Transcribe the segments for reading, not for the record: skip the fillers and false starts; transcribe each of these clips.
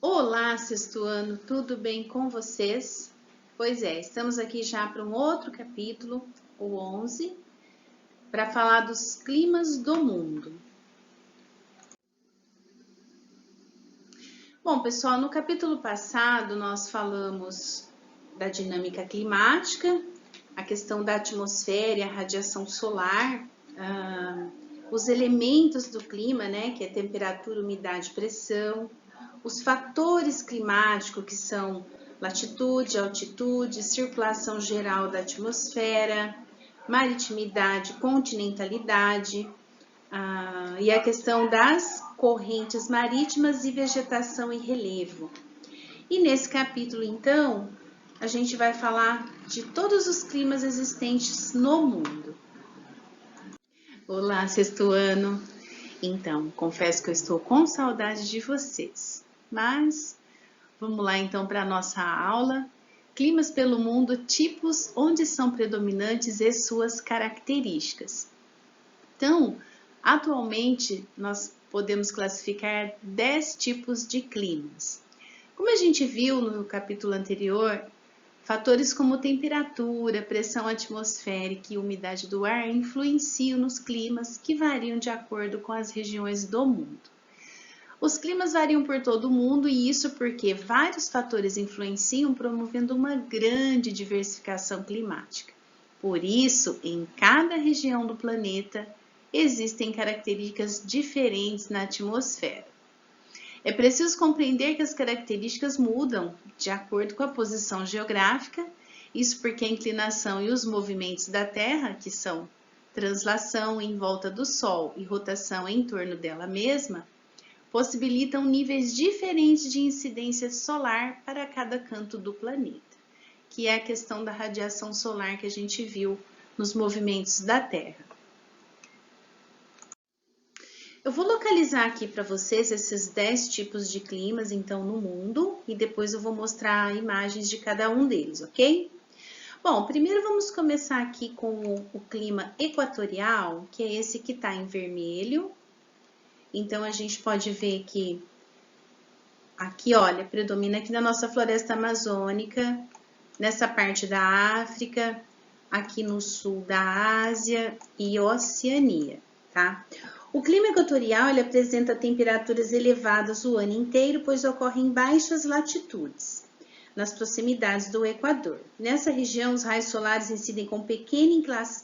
Olá, sexto ano, tudo bem com vocês? Pois é, estamos aqui já para um outro capítulo, o 11, para falar dos climas do mundo. Bom, pessoal, no capítulo passado nós falamos da dinâmica climática, a questão da atmosfera e a radiação solar, os elementos do clima, né, que é temperatura, umidade, pressão, os fatores climáticos, que são latitude, altitude, circulação geral da atmosfera, maritimidade, continentalidade, e a questão das correntes marítimas e vegetação e relevo. E nesse capítulo, então, a gente vai falar de todos os climas existentes no mundo. Olá, sexto ano! Então, confesso que eu estou com saudade de vocês, mas vamos lá então para a nossa aula. Climas pelo mundo, tipos onde são predominantes e suas características. Então, atualmente nós podemos classificar 10 tipos de climas. Como a gente viu no capítulo anterior, fatores como temperatura, pressão atmosférica e umidade do ar influenciam nos climas que variam de acordo com as regiões do mundo. Os climas variam por todo o mundo e isso porque vários fatores influenciam, promovendo uma grande diversificação climática. Por isso, em cada região do planeta, existem características diferentes na atmosfera. É preciso compreender que as características mudam de acordo com a posição geográfica, isso porque a inclinação e os movimentos da Terra, que são translação em volta do Sol e rotação em torno dela mesma, possibilitam níveis diferentes de incidência solar para cada canto do planeta, que é a questão da radiação solar que a gente viu nos movimentos da Terra. Eu vou localizar aqui para vocês esses 10 tipos de climas, então, no mundo, e depois eu vou mostrar imagens de cada um deles, ok? Bom, primeiro vamos começar aqui com o clima equatorial, que é esse que está em vermelho. Então, a gente pode ver que aqui, olha, predomina aqui na nossa floresta amazônica, nessa parte da África, aqui no sul da Ásia e Oceania, tá? O clima equatorial ele apresenta temperaturas elevadas o ano inteiro, pois ocorre em baixas latitudes, nas proximidades do Equador. Nessa região, os raios solares incidem com pequena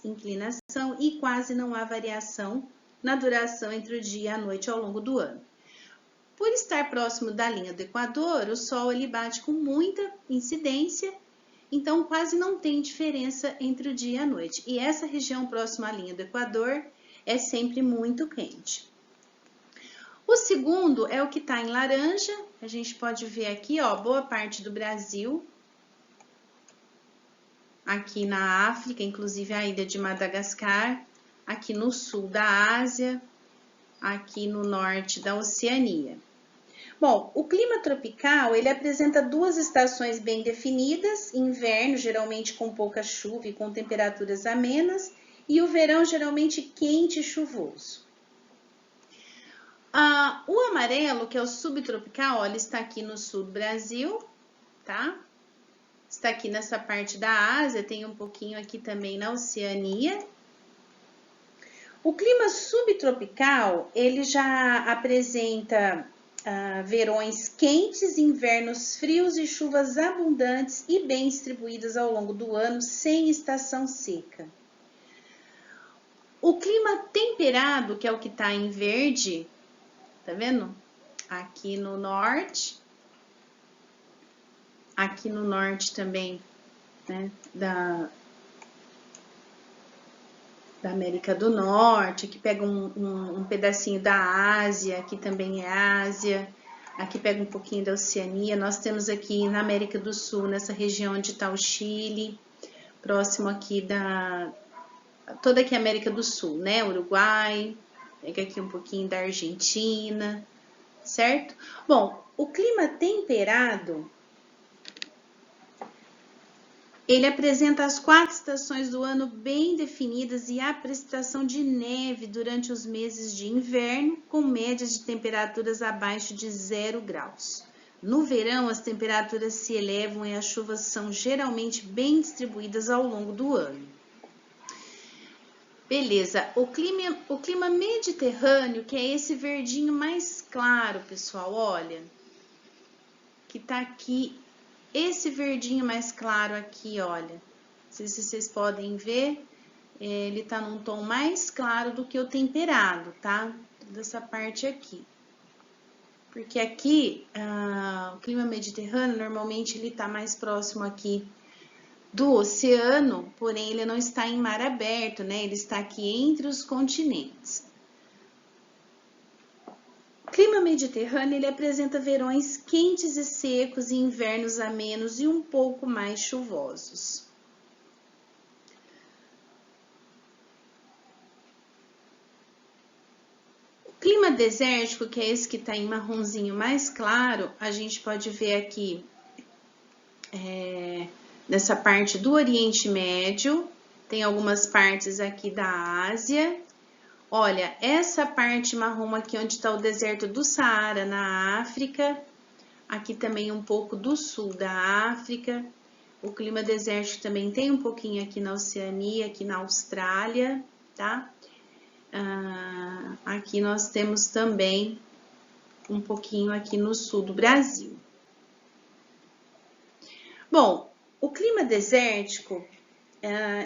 inclinação e quase não há variação na duração entre o dia e a noite ao longo do ano. Por estar próximo da linha do Equador, o Sol ele bate com muita incidência, então quase não tem diferença entre o dia e a noite. E essa região próxima à linha do Equador é sempre muito quente. O segundo é o que está em laranja, a gente pode ver aqui, ó, boa parte do Brasil, aqui na África, inclusive a ilha de Madagascar, aqui no sul da Ásia, aqui no norte da Oceania. Bom, o clima tropical, ele apresenta duas estações bem definidas, inverno geralmente com pouca chuva e com temperaturas amenas, e o verão geralmente quente e chuvoso. O amarelo, que é o subtropical, ele está aqui no sul do Brasil, tá? Está aqui nessa parte da Ásia, tem um pouquinho aqui também na Oceania. O clima subtropical, ele já apresenta verões quentes, invernos frios e chuvas abundantes e bem distribuídas ao longo do ano, sem estação seca. O clima temperado, que é o que está em verde, tá vendo? Aqui no norte também, né, da América do Norte, aqui pega um pedacinho da Ásia, aqui também é Ásia, aqui pega um pouquinho da Oceania. Nós temos aqui na América do Sul, nessa região onde está o Chile, próximo aqui toda aqui a América do Sul, né? Uruguai, pega aqui um pouquinho da Argentina, certo? Bom, o clima temperado, ele apresenta as 4 estações do ano bem definidas e a precipitação de neve durante os meses de inverno, com médias de temperaturas abaixo de 0 graus. No verão, as temperaturas se elevam e as chuvas são geralmente bem distribuídas ao longo do ano. Beleza, o clima mediterrâneo, que é esse verdinho mais claro, pessoal, olha, que tá aqui, esse verdinho mais claro aqui, olha, não sei se vocês podem ver, ele tá num tom mais claro do que o temperado, tá? Dessa parte aqui. Porque aqui, o clima mediterrâneo, normalmente ele tá mais próximo aqui do oceano, porém ele não está em mar aberto, né? Ele está aqui entre os continentes. O clima mediterrâneo, ele apresenta verões quentes e secos e invernos amenos e um pouco mais chuvosos. Clima desértico, que é esse que está em marronzinho mais claro, a gente pode ver aqui nessa parte do Oriente Médio, tem algumas partes aqui da Ásia. Olha, essa parte marrom aqui onde está o deserto do Saara, na África, aqui também um pouco do sul da África. O clima desértico também tem um pouquinho aqui na Oceania, aqui na Austrália, tá? Aqui nós temos também um pouquinho aqui no sul do Brasil. Bom, o clima desértico,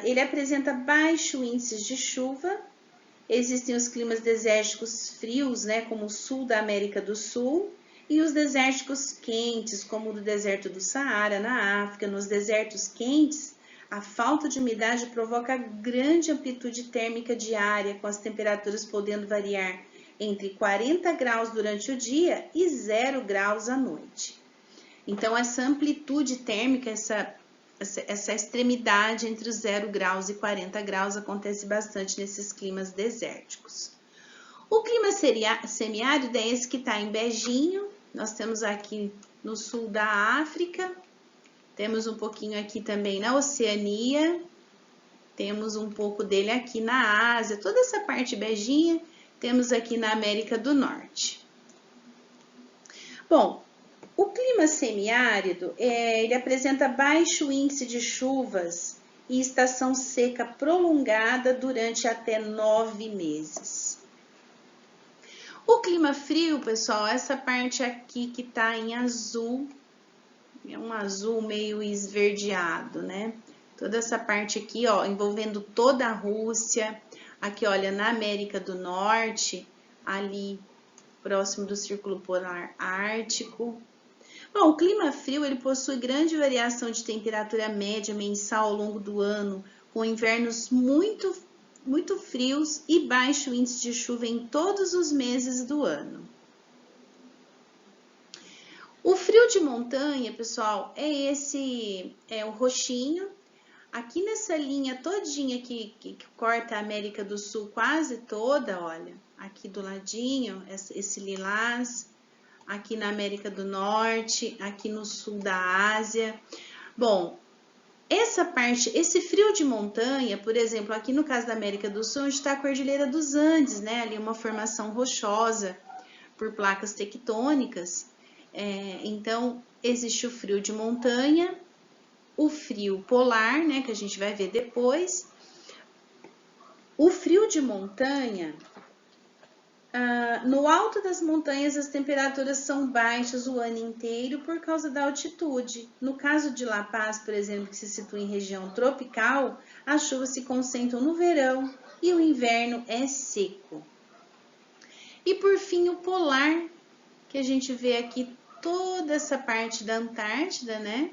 ele apresenta baixo índice de chuva. Existem os climas desérticos frios, né, como o sul da América do Sul, e os desérticos quentes, como o do deserto do Saara, na África. Nos desertos quentes, a falta de umidade provoca grande amplitude térmica diária, com as temperaturas podendo variar entre 40 graus durante o dia e 0 graus à noite. Então, essa amplitude térmica, essa extremidade entre os 0 graus e 40 graus acontece bastante nesses climas desérticos. O clima semiárido é esse que está em beijinho. Nós temos aqui no sul da África, temos um pouquinho aqui também na Oceania, temos um pouco dele aqui na Ásia, toda essa parte beijinha temos aqui na América do Norte. Bom, o clima semiárido, ele apresenta baixo índice de chuvas e estação seca prolongada durante até 9 meses. O clima frio, pessoal, essa parte aqui que tá em azul, é um azul meio esverdeado, né? Toda essa parte aqui, ó, envolvendo toda a Rússia, aqui, olha, na América do Norte, ali próximo do Círculo Polar Ártico. Bom, o clima frio, ele possui grande variação de temperatura média mensal ao longo do ano, com invernos muito frios e baixo índice de chuva em todos os meses do ano. O frio de montanha, pessoal, é o roxinho. Aqui nessa linha todinha que corta a América do Sul quase toda, olha, aqui do ladinho, esse lilás, aqui na América do Norte, aqui no sul da Ásia. Bom, essa parte, esse frio de montanha, por exemplo, aqui no caso da América do Sul, onde está a Cordilheira dos Andes, né? Ali uma formação rochosa por placas tectônicas. Então, existe o frio de montanha, o frio polar, né? Que a gente vai ver depois. O frio de montanha, no alto das montanhas as temperaturas são baixas o ano inteiro por causa da altitude. No caso de La Paz, por exemplo, que se situa em região tropical, as chuvas se concentram no verão e o inverno é seco. E por fim o polar, que a gente vê aqui toda essa parte da Antártida, né?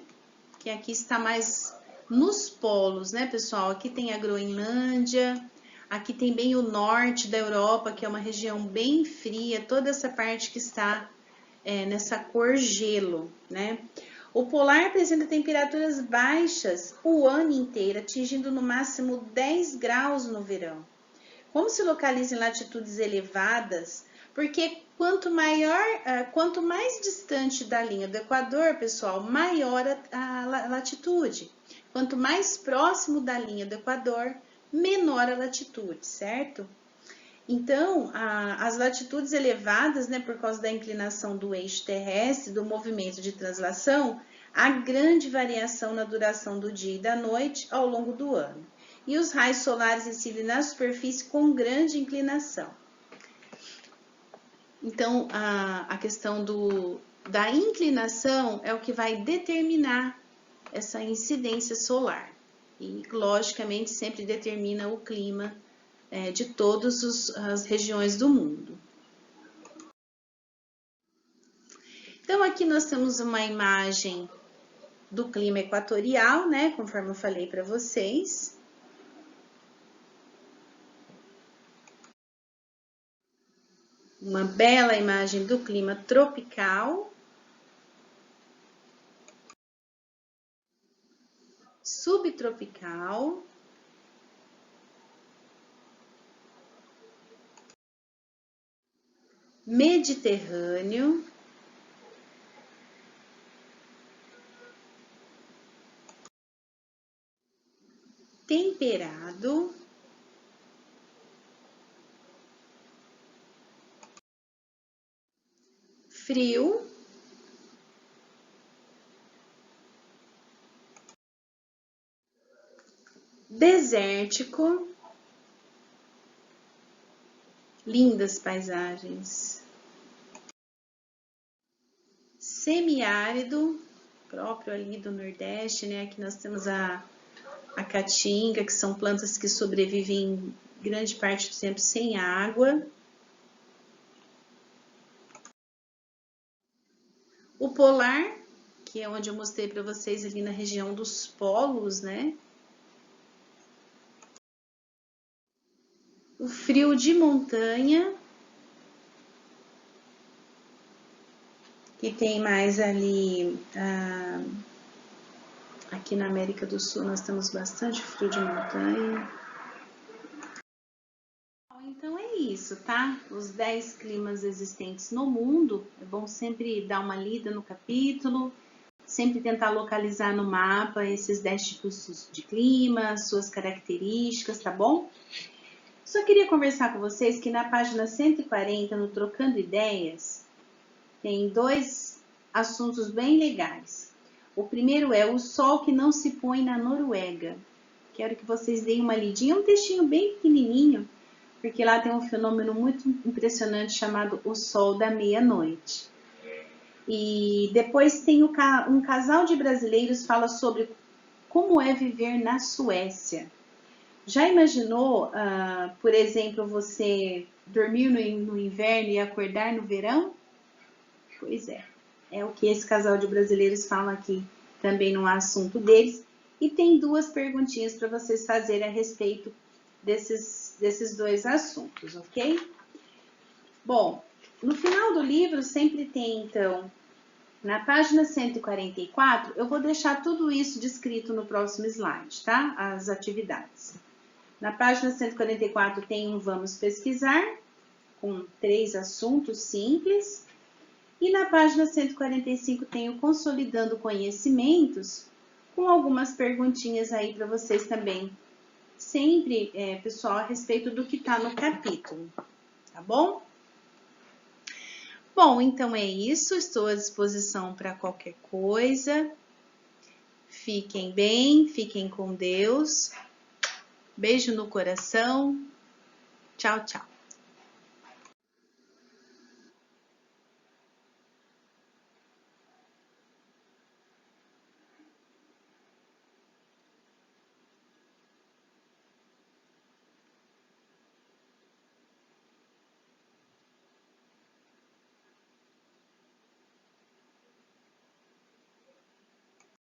Que aqui está mais nos polos, né, pessoal? Aqui tem a Groenlândia. Aqui tem bem o norte da Europa, que é uma região bem fria, toda essa parte que está nessa cor gelo, né? O polar apresenta temperaturas baixas o ano inteiro, atingindo no máximo 10 graus no verão. Como se localiza em latitudes elevadas, porque quanto mais distante da linha do Equador, pessoal, maior a latitude. Quanto mais próximo da linha do Equador, menor a latitude, certo? Então, as latitudes elevadas, né, por causa da inclinação do eixo terrestre, do movimento de translação, há grande variação na duração do dia e da noite ao longo do ano. E os raios solares incidem na superfície com grande inclinação. Então, a questão da inclinação é o que vai determinar essa incidência solar. E, logicamente, sempre determina o clima de todas as regiões do mundo. Então, aqui nós temos uma imagem do clima equatorial, né? Conforme eu falei para vocês. Uma bela imagem do clima tropical. Subtropical. Mediterrâneo. Temperado. Frio. Desértico. Lindas paisagens. Semiárido, próprio ali do Nordeste, né? Aqui nós temos a caatinga, que são plantas que sobrevivem grande parte do tempo sem água. O polar, que é onde eu mostrei para vocês ali na região dos polos, né? O frio de montanha, que tem mais ali, aqui na América do Sul nós temos bastante frio de montanha. Então é isso, tá? Os 10 climas existentes no mundo, é bom sempre dar uma lida no capítulo, sempre tentar localizar no mapa esses 10 tipos de clima, suas características, tá bom? Só queria conversar com vocês que na página 140, no Trocando Ideias, tem 2 assuntos bem legais. O primeiro é o sol que não se põe na Noruega. Quero que vocês deem uma lidinha, um textinho bem pequenininho, porque lá tem um fenômeno muito impressionante chamado o sol da meia-noite. E depois tem um casal de brasileiros fala sobre como é viver na Suécia. Já imaginou, por exemplo, você dormir no inverno e acordar no verão? Pois é o que esse casal de brasileiros fala aqui também no assunto deles. E tem 2 perguntinhas para vocês fazerem a respeito desses 2 assuntos, ok? Bom, no final do livro sempre tem, então, na página 144, eu vou deixar tudo isso descrito no próximo slide, tá? As atividades. Na página 144 tem um Vamos Pesquisar, com 3 assuntos simples. E na página 145 tem o Consolidando Conhecimentos, com algumas perguntinhas aí para vocês também. Sempre, pessoal, a respeito do que está no capítulo, tá bom? Bom, então é isso. Estou à disposição para qualquer coisa. Fiquem bem, fiquem com Deus. Beijo no coração. Tchau, tchau.